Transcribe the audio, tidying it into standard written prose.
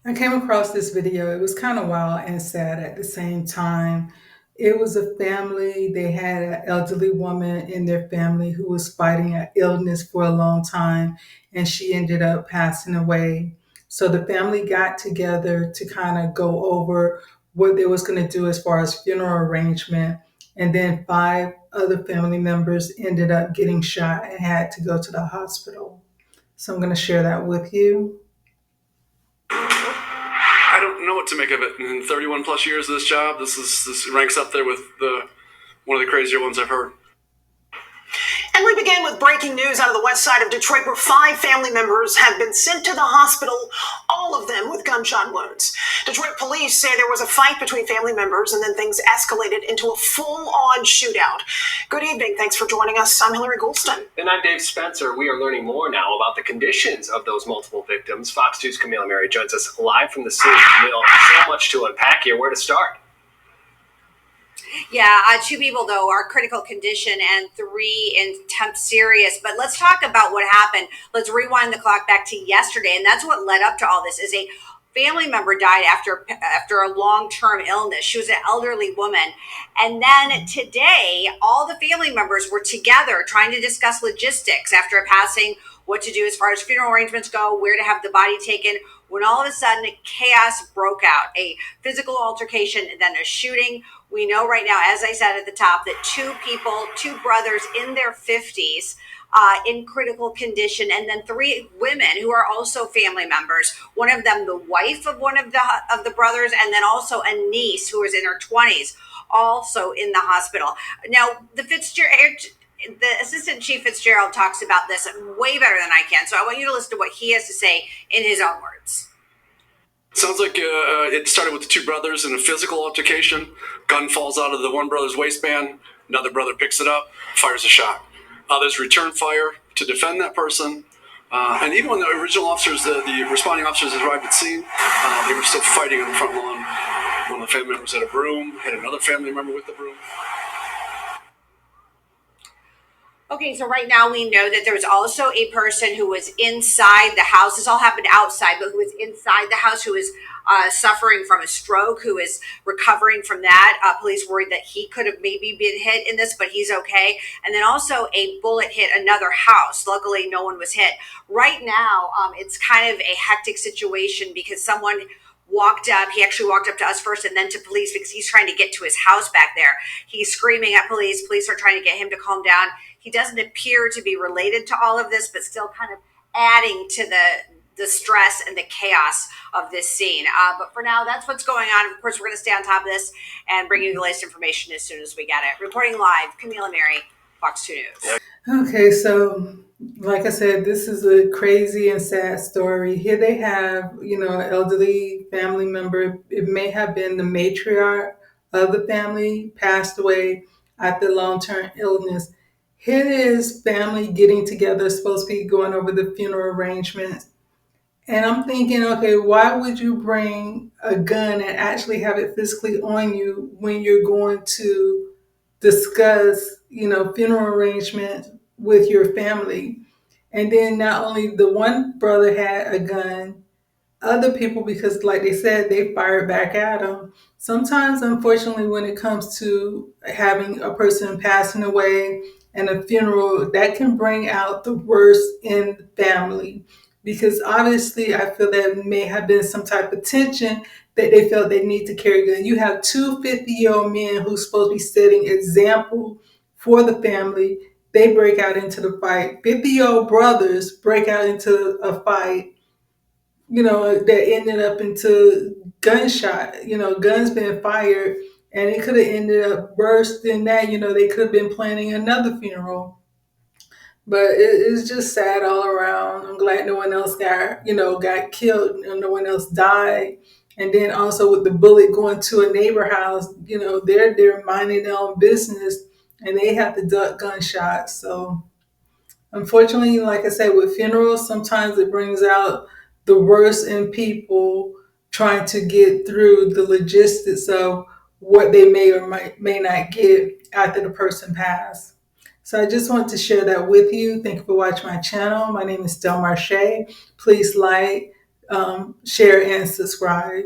I came across this video. It was kind of wild and sad at the same time. It was a family. They had an elderly woman in their family who was fighting an illness for a long time, and she ended up passing away. So the family got together to kind of go over what they was going to do as far as funeral arrangement. And then five other family members ended up getting shot and had to go to the hospital. So I'm going to share that with you. I don't know what to make of it. In 31 plus years of this job, this ranks up there with the one of the crazier ones I've heard. And we begin with breaking news out of the west side of Detroit, where five family members have been sent to the hospital, all of them with gunshot wounds. Detroit police say there was a fight between family members and then things escalated into a full-on shootout. Good evening. Thanks for joining us. I'm Hillary Goulston. And I'm Dave Spencer. We are learning more now about the conditions of those multiple victims. Fox 2's Camille Mary joins us live from the scene. Camille, so much to unpack here. Where to start? Yeah, two people, though, are critical condition and three in temp serious. But let's talk about what happened. Let's rewind the clock back to yesterday. And that's what led up to all this is a family member died after a long-term illness. She was an elderly woman. And then today, all the family members were together trying to discuss logistics after a passing, what to do as far as funeral arrangements go, where to have the body taken, when all of a sudden chaos broke out, a physical altercation and then a shooting. We know right now, as I said at the top, that two brothers in their 50s in critical condition, and then three women who are also family members. One of them, the wife of one of the brothers, and then also a niece who was in her 20s, also in the hospital. Now, the Assistant Chief Fitzgerald talks about this way better than I can, so I want you to listen to what he has to say in his own words. Sounds like it started with the two brothers in a physical altercation. Gun falls out of the one brother's waistband. Another brother picks it up, fires a shot. Others return fire to defend that person. And even when the original officers, the responding officers arrived at scene, they were still fighting on the front lawn. One of the family members had a broom, hit another family member with the broom. Okay, so right now we know that there was also a person who was inside the house. This all happened outside, but who was inside the house, who was suffering from a stroke, who is recovering from that. Police worried that he could have maybe been hit in this, but he's okay. And then also a bullet hit another house. Luckily, no one was hit. Right now, it's kind of a hectic situation because someone walked up. He actually walked up to us first and then to police because he's trying to get to his house back there. He's screaming at police. Police are trying to get him to calm down. He doesn't appear to be related to all of this, but still kind of adding to the stress and the chaos of this scene. But for now, that's what's going on. Of course, we're going to stay on top of this and bring you the latest information as soon as we get it. Reporting live, Camille and Mary, Fox 2 News. Okay, so like I said, this is a crazy and sad story. Here they have, an elderly family member. It may have been the matriarch of the family passed away after long-term illness. Here it is, family getting together, supposed to be going over the funeral arrangements. And I'm thinking, okay, why would you bring a gun and actually have it physically on you when you're going to discuss, funeral arrangements with your family? And then not only the one brother had a gun, other people, because like they said, they fired back at him. Sometimes, unfortunately, when it comes to having a person passing away and a funeral, that can bring out the worst in the family. Because obviously, I feel there may have been some type of tension that they felt they need to carry a gun. You have two 50-year-old men who's supposed to be setting example for the family. They break out into the fight. 50-year-old brothers break out into a fight, that ended up into gunshot, guns being fired, and it could have ended up worse than that. They could have been planning another funeral. But it's just sad all around. I'm glad no one else got killed, and no one else died. And then also with the bullet going to a neighbor house, they're minding their own business and they have to duck gunshots. So unfortunately, like I said, with funerals, sometimes it brings out the worst in people trying to get through the logistics of what they may or may not get after the person passed. So I just want to share that with you. Thank you for watching my channel. My name is Del Marche. Please like, share, and subscribe.